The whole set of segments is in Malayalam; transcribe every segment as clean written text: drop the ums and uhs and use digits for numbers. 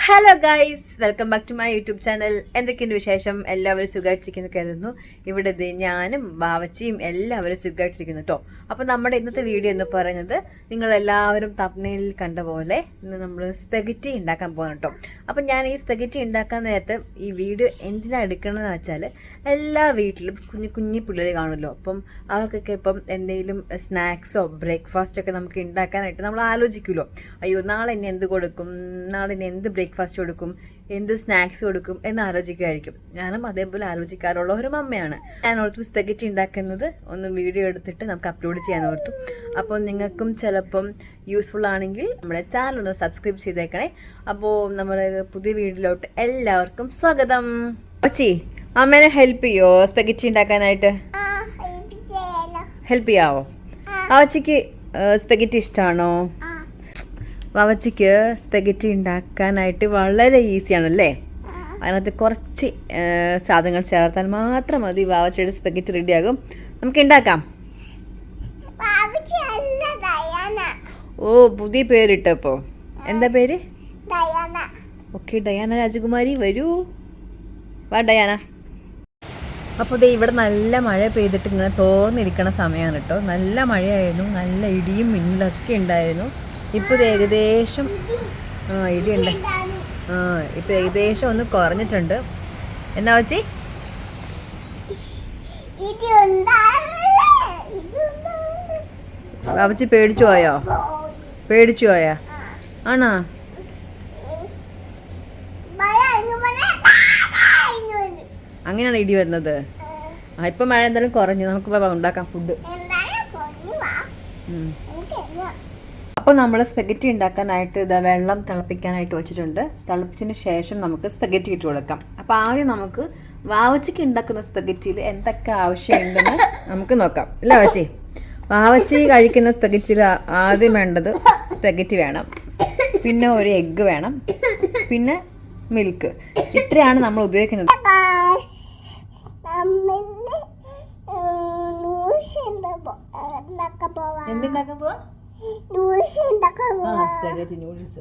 Hello guys, welcome back to my YouTube channel. എന്തൊക്കെയുണ്ട് വിശേഷം? എല്ലാവരും സുഖമായിട്ടിരിക്കുന്നു കരുതുന്നു. ഇവിടെ ഞാനും ബാവച്ചിയും എല്ലാവരും സുഖമായിട്ടിരിക്കുന്നു കേട്ടോ. അപ്പോൾ നമ്മുടെ ഇന്നത്തെ വീഡിയോ എന്ന് പറയുന്നത് നിങ്ങളെല്ലാവരും തംബ്നെയിലിൽ കണ്ട പോലെ ഇന്ന് നമ്മൾ സ്പെഗറ്റി ഉണ്ടാക്കാൻ പോകുന്നു കേട്ടോ. അപ്പം ഞാൻ ഈ സ്പെഗറ്റി ഉണ്ടാക്കാൻ നേരത്തെ ഈ വീഡിയോ എന്തിനാണ് എടുക്കണമെന്ന് വെച്ചാൽ എല്ലാ വീട്ടിലും കുഞ്ഞു കുഞ്ഞു പിള്ളേർ കാണുമല്ലോ. അപ്പം അവർക്കൊക്കെ ഇപ്പം എന്തെങ്കിലും സ്നാക്സോ ബ്രേക്ക്ഫാസ്റ്റൊക്കെ നമുക്ക് ഉണ്ടാക്കാനായിട്ട് നമ്മൾ ആലോചിക്കുമല്ലോ. അയ്യോ, നാളെ ഇനി എന്ത് കൊടുക്കും, നാളെ ഇനി എന്ത് ബ്രേക്ക്ഫാസ്റ്റ് കൊടുക്കും, എന്ത് സ്നാക്സ് കൊടുക്കും എന്ന് ആലോചിക്കുമായിരിക്കും. ഞാനും അതേപോലെ ആലോചിക്കാറുള്ള ഒരു അമ്മയാണ്. ഞാൻ ഓർത്തു സ്പെഗറ്റി ഉണ്ടാക്കുന്നത് ഒന്ന് വീഡിയോ എടുത്തിട്ട് നമുക്ക് അപ്ലോഡ് ചെയ്യാൻ ഓർത്തു. അപ്പോൾ നിങ്ങൾക്കും ചിലപ്പം യൂസ്ഫുൾ ആണെങ്കിൽ നമ്മുടെ ചാനൽ ഒന്ന് സബ്സ്ക്രൈബ് ചെയ്തേക്കണേ. അപ്പോൾ നമ്മുടെ പുതിയ വീഡിയോയിലോട്ട് എല്ലാവർക്കും സ്വാഗതം. കൊച്ചി, അമ്മേനെ ഹെൽപ്പ് ചെയ്യോ സ്പെഗറ്റി ഉണ്ടാക്കാനായിട്ട്? ഹെൽപ്പ് ചെയ്യാവോ? ആവച്ചിക്ക് സ്പെഗറ്റി ഇഷ്ടമാണോ? വാവച്ചിക്ക് സ്പെഗറ്റി ഉണ്ടാക്കാനായിട്ട് വളരെ ഈസിയാണല്ലേ. അതിനകത്ത് കുറച്ച് സാധനങ്ങൾ ചേർത്താൽ മാത്രം മതി, വാവച്ചിയുടെ സ്പെഗറ്റി റെഡിയാകും. നമുക്ക് ഉണ്ടാക്കാം. ഓ, പുതിയ പേരിട്ടപ്പോൾ എന്താ പേര്? ഓക്കെ, ഡയാന രാജകുമാരി, വരൂ. വാ ഡയാന. അപ്പോൾ ദേ ഇവിടെ നല്ല മഴ പെയ്തിട്ട് ഇങ്ങനെ തോർന്നിരിക്കണ സമയമാണ് കേട്ടോ. നല്ല മഴയായിരുന്നു, നല്ല ഇടിയും മിന്നലൊക്കെ ഉണ്ടായിരുന്നു. ഇപ്പോൾ ഇത് ഏകദേശം ഇടിയുണ്ട്. ഇപ്പോൾ ഏകദേശം ഒന്ന് കുറഞ്ഞിട്ടുണ്ട്. എന്നാ വെച്ചി? ബാബച്ചി പേടിച്ചു പോയോ? പേടിച്ചു പോയാ? ആണോ? അങ്ങനെയാണ് ഇടി വരുന്നത്. ഇപ്പം മഴ എന്തായാലും കുറഞ്ഞു. നമുക്ക് ഉണ്ടാക്കാം ഫുഡ്. അപ്പോൾ നമ്മൾ സ്പെഗറ്റി ഉണ്ടാക്കാനായിട്ട് ഇതാ വെള്ളം തിളപ്പിക്കാനായിട്ട് വെച്ചിട്ടുണ്ട്. തിളപ്പിച്ചതിന് ശേഷം നമുക്ക് സ്പെഗറ്റി ഇട്ട് കൊടുക്കാം. അപ്പോൾ ആദ്യം നമുക്ക് വാവച്ചിക്ക് ഉണ്ടാക്കുന്ന സ്പെഗറ്റിയിൽ എന്തൊക്കെ ആവശ്യമുണ്ടെന്ന് നമുക്ക് നോക്കാം. ഇല്ല വാവച്ചി? വാവച്ചി കഴിക്കുന്ന സ്പെഗറ്റിയിൽ ആദ്യം വേണ്ടത് സ്പെഗറ്റി വേണം, പിന്നെ ഒരു എഗ്ഗ് വേണം, പിന്നെ മിൽക്ക്. ഇത്രയാണ് നമ്മൾ ഉപയോഗിക്കുന്നത്. എന്തുണ്ടാക്കാൻ പോവാ? Spaghetti noodles.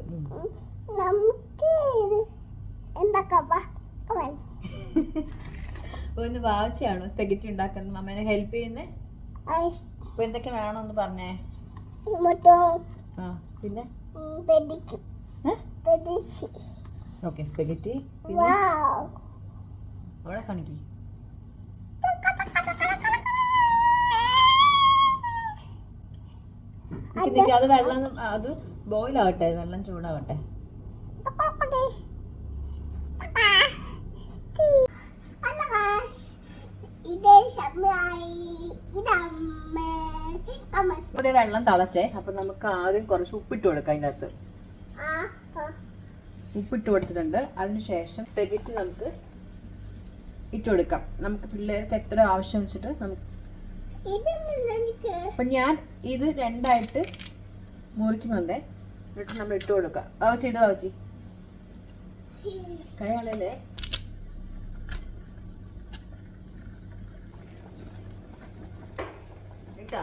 ഒന്ന് വാവച്ചിയാണോ സ്പെഗറ്റി ഉണ്ടാക്കുന്നത്? അമ്മേനെ ഹെൽപ്പ് ചെയ്യുന്നേ? അപ്പൊ എന്തൊക്കെ വേണമെന്ന് പറഞ്ഞേ. പിന്നെ ഓക്കെ, സ്പെഗറ്റി. അവിടെ കാണിക്കി. അത് വെള്ളം, അത് ബോയിൽ ആവട്ടെ, വെള്ളം ചൂടാവട്ടെ. അപ്പൊ വെള്ളം തിളച്ചേ. അപ്പൊ നമുക്ക് ആദ്യം കുറച്ച് ഉപ്പിട്ട് കൊടുക്കാം. അതിൻ്റെ അകത്ത് ഉപ്പിട്ട് കൊടുത്തിട്ടുണ്ട്. അതിനുശേഷം സ്പെഗറ്റി നമുക്ക് ഇട്ട് കൊടുക്കാം. നമുക്ക് പിള്ളേർക്ക് എത്ര ആവശ്യം വെച്ചിട്ട് നമുക്ക്. അപ്പൊ ഞാൻ ഇത് രണ്ടായിട്ട് മുറിക്കുന്നുണ്ട്. എന്നിട്ട് നമ്മൾ ഇട്ട് കൊടുക്കാം. ആവച്ചി ഇടുക. ആവച്ചി കൈയാളല്ലേ.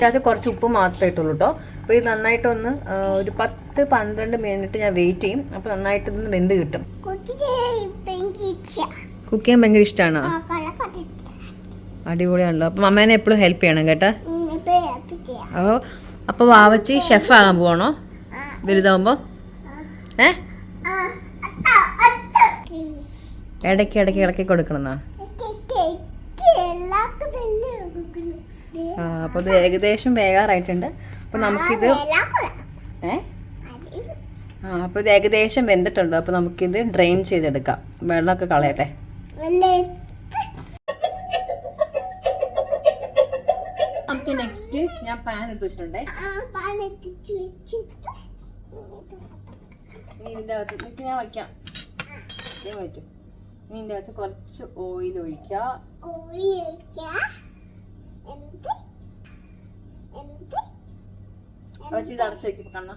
അത് കുറച്ച് ഉപ്പ് മാത്രമേ ഇട്ടുള്ളൂ കേട്ടോ. അപ്പോൾ ഇത് നന്നായിട്ടൊന്ന് ഒരു 10-12 മിനിറ്റ് ഞാൻ വെയിറ്റ് ചെയ്യും. അപ്പോൾ നന്നായിട്ട് ഇതൊന്ന് വെന്ത് കിട്ടും. കുക്ക് ചെയ്യാൻ ഭയങ്കര ഇഷ്ടമാണോ? അടിപൊളിയാണല്ലോ. അപ്പം അമ്മേനെ എപ്പോഴും ഹെൽപ്പ് ചെയ്യണം കേട്ടാ. അപ്പോൾ വാവച്ചി ഷെഫ് ആകാൻ പോവാണോ വലുതാവുമ്പോൾ? ഇടയ്ക്ക് ഇളക്കി കൊടുക്കണമെന്നാ? അപ്പോൾ ഇത് ഏകദേശം വേകാറായിട്ടുണ്ട്. അപ്പോൾ നമുക്കിത് അപ്പോൾ ഇത് ഏകദേശം വെന്തിട്ടുണ്ട്. അപ്പോൾ നമുക്കിത് ഡ്രെയിൻ ചെയ്തെടുക്കാം. വെള്ളമൊക്കെ കളയട്ടെ. നമുക്ക് നെക്സ്റ്റ് ഞാൻ പാൻ എടുത്ത് വെച്ചിട്ടുണ്ടേ. ഇതിൻ്റെ അകത്ത് ഞാൻ വയ്ക്കാം. പറ്റും. ഇതിൻ്റെ അകത്ത് കുറച്ച് ഓയിൽ ഒഴിക്കാം. ഇത് അടച്ചു വെക്കും കണ്ണ.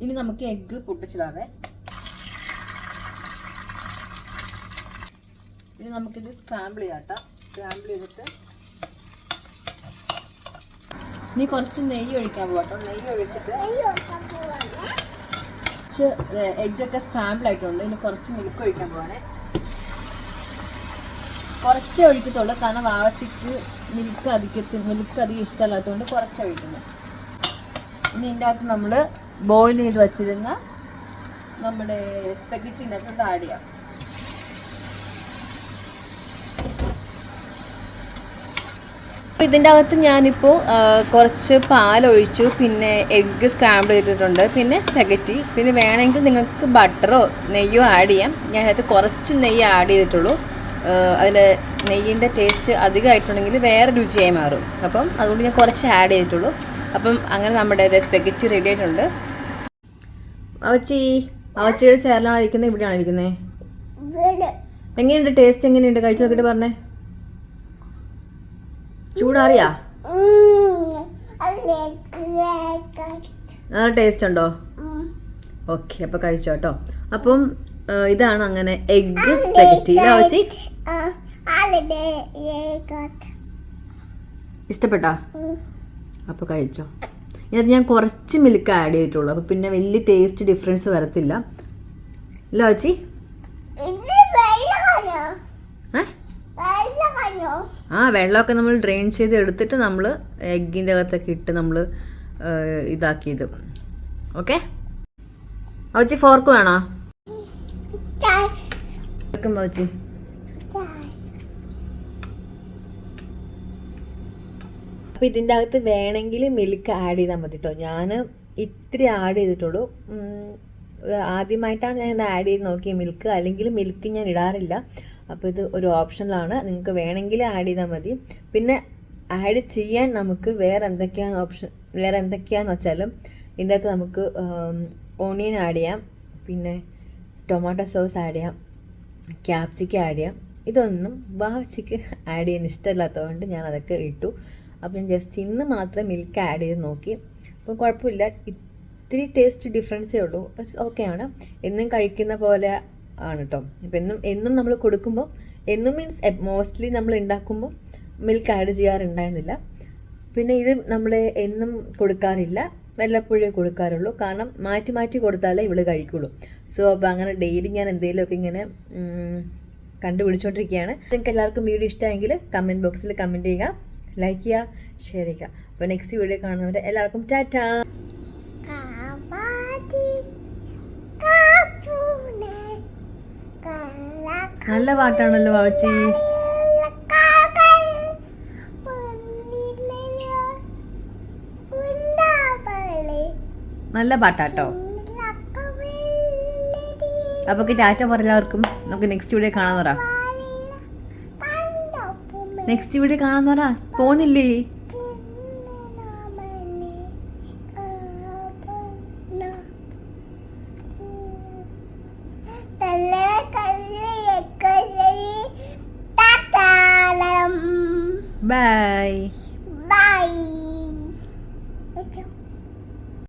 ഇനി നമുക്ക് എഗ്ഗ് പൊട്ടിച്ചിടാവേ. ഇനി നമുക്കിത് സ്ക്രാമ്പിൾ ചെയ്യാട്ടോ. സ്ക്രാമ്പിൾ ചെയ്തിട്ട് ഇനി കുറച്ച് നെയ്യ് ഒഴിക്കാൻ പോകട്ടോ. നെയ്യ് ഒഴിച്ചിട്ട് കുറച്ച് എഗ്ഗൊക്കെ സ്ക്രാമ്പിൾ ആയിട്ടുണ്ട്. ഇനി കുറച്ച് മിൽക്ക് ഒഴിക്കാൻ പോവാണേ. കുറച്ചേ ഒഴിക്കത്തുള്ളൂ, കാരണം വാവച്ചിക്ക് മിൽക്ക് അധികം ഇഷ്ടമല്ലാത്തതുകൊണ്ട് കുറച്ച് ഒഴിക്കുന്നത്. ഇനി ഇതിൻ്റെ അകത്ത് നമ്മൾ ബോയിൽ ചെയ്ത് വച്ചിരുന്ന നമ്മുടെ സ്പെഗറ്റിൻ്റെ അകത്തോട്ട് ആഡ് ചെയ്യാം. ഇതിൻ്റെ അകത്ത് ഞാനിപ്പോൾ കുറച്ച് പാലൊഴിച്ചു, പിന്നെ എഗ്ഗ് സ്ക്രാമ്പിൾ ചെയ്തിട്ടുണ്ട്, പിന്നെ സ്പെഗറ്റി, പിന്നെ വേണമെങ്കിൽ നിങ്ങൾക്ക് ബട്ടറോ നെയ്യോ ആഡ് ചെയ്യാം. ഞാനകത്ത് കുറച്ച് നെയ്യ് ആഡ് ചെയ്തിട്ടുള്ളൂ. അതിൽ നെയ്യിൻ്റെ ടേസ്റ്റ് അധികമായിട്ടുണ്ടെങ്കിൽ വേറെ രുചിയായി മാറും. അപ്പം അതുകൊണ്ട് ഞാൻ കുറച്ച് ആഡ് ചെയ്തിട്ടുള്ളൂ. അപ്പം അങ്ങനെ നമ്മുടെ സ്പെഗറ്റി റെഡി ആയിട്ടുണ്ട്. അവച്ചിയുടെ ചേരലാണ് ഇരിക്കുന്നത്, ഇവിടെയാണ് ഇരിക്കുന്നത്. എങ്ങനെയുണ്ട് ടേസ്റ്റ്? എങ്ങനെയുണ്ട്? കഴിച്ചു നോക്കിയിട്ട് പറഞ്ഞേ. ചൂടാറിയാ? നല്ല ടേസ്റ്റ് ഉണ്ടോ? ഓക്കെ, അപ്പോൾ കഴിച്ചോ കേട്ടോ. അപ്പം ഇതാണ് അങ്ങനെ എഗ്ഗ് സ്പെഗറ്റി. ഇഷ്ടപ്പെട്ടോ? അപ്പോൾ കഴിച്ചോ. ഇതിനകത്ത് ഞാൻ കുറച്ച് മിൽക്ക് ആഡ് ചെയ്തിട്ടുള്ളൂ, അപ്പോൾ പിന്നെ വലിയ ടേസ്റ്റ് ഡിഫറൻസ് വരത്തില്ല. ലോച്ചി വെള്ളമൊക്കെ നമ്മൾ ഡ്രെയിൻ ചെയ്ത് എടുത്തിട്ട് നമ്മൾ എഗ്ഗിൻ്റെ അകത്തൊക്കെ ഇട്ട് നമ്മൾ ഇതാക്കിയത്. ഓക്കെ, അവച്ചി ഫോർക്ക് വേണോ? അവച്ചി അപ്പോൾ ഇതിൻ്റെ അകത്ത് വേണമെങ്കിൽ മിൽക്ക് ആഡ് ചെയ്താൽ മതി കേട്ടോ. ഞാൻ ഇത്തിരി ആഡ് ചെയ്തിട്ടുള്ളൂ. ആദ്യമായിട്ടാണ് ഞാൻ ഇത് ആഡ് ചെയ്ത് നോക്കിയത് മിൽക്ക്, അല്ലെങ്കിൽ മിൽക്ക് ഞാൻ ഇടാറില്ല. അപ്പോൾ ഇത് ഒരു ഓപ്ഷനിലാണ്, നിങ്ങൾക്ക് വേണമെങ്കിൽ ആഡ് ചെയ്താൽ മതി. പിന്നെ ആഡ് ചെയ്യാൻ നമുക്ക് വേറെ എന്തൊക്കെയാണെന്ന് വെച്ചാലും ഇതിൻ്റെ അകത്ത് നമുക്ക് ഓണിയൻ ആഡ് ചെയ്യാം, പിന്നെ ടൊമാറ്റോ സോസ് ആഡ് ചെയ്യാം, ക്യാപ്സിക്കം ആഡ് ചെയ്യാം. ഇതൊന്നും വാവച്ചിക്ക് ആഡ് ചെയ്യാൻ ഇഷ്ടമില്ലാത്തതുകൊണ്ട് ഞാൻ അതൊക്കെ ഇട്ടു. അപ്പോൾ ഞാൻ ജസ്റ്റ് ഇന്ന് മാത്രം മിൽക്ക് ആഡ് ചെയ്ത് നോക്കി. അപ്പോൾ കുഴപ്പമില്ല, ഇത്തിരി ടേസ്റ്റ് ഡിഫറൻസേ ഉള്ളൂ. ഓക്കെ ആണ്, എന്നും കഴിക്കുന്ന പോലെ ആണ് കേട്ടോ. ഇപ്പം എന്നും നമ്മൾ കൊടുക്കുമ്പോൾ, എന്നും മീൻസ് മോസ്റ്റ്ലി നമ്മൾ ഉണ്ടാക്കുമ്പോൾ മിൽക്ക് ആഡ് ചെയ്യാറുണ്ടായിരുന്നില്ല. പിന്നെ ഇത് നമ്മൾ എന്നും കൊടുക്കാറില്ല, വല്ലപ്പോഴേ കൊടുക്കാറുള്ളൂ. കാരണം മാറ്റി മാറ്റി കൊടുത്താലേ ഇവള് കഴിക്കുള്ളൂ. സോ അപ്പോൾ അങ്ങനെ ഡെയിലി ഞാൻ എന്തെങ്കിലുമൊക്കെ ഇങ്ങനെ കണ്ടുപിടിച്ചുകൊണ്ടിരിക്കുകയാണ്. നിങ്ങൾക്ക് എല്ലാവർക്കും വീഡിയോ ഇഷ്ടമായെങ്കിൽ കമൻറ്റ് ബോക്സിൽ കമൻറ്റ് ചെയ്യുക, ലൈക്ക് ചെയ്യുക, ഷെയർ ചെയ്യുക. അപ്പോൾ നെക്സ്റ്റ് വീഡിയോ കാണുന്നവരെ എല്ലാവർക്കും ടാറ്റാ. നല്ല പാട്ടാണല്ലോ വാവച്ചി. നല്ല പാട്ടാട്ടോ. അപ്പോൾ ടാറ്റ പറഞ്ഞവർക്കും നമുക്ക് നെക്സ്റ്റ് വീഡിയോ കാണാൻ പറ. നെക്സ്റ്റ് വീഡിയോ കാണാൻ പറ. പോന്നില്ലേ? Bye.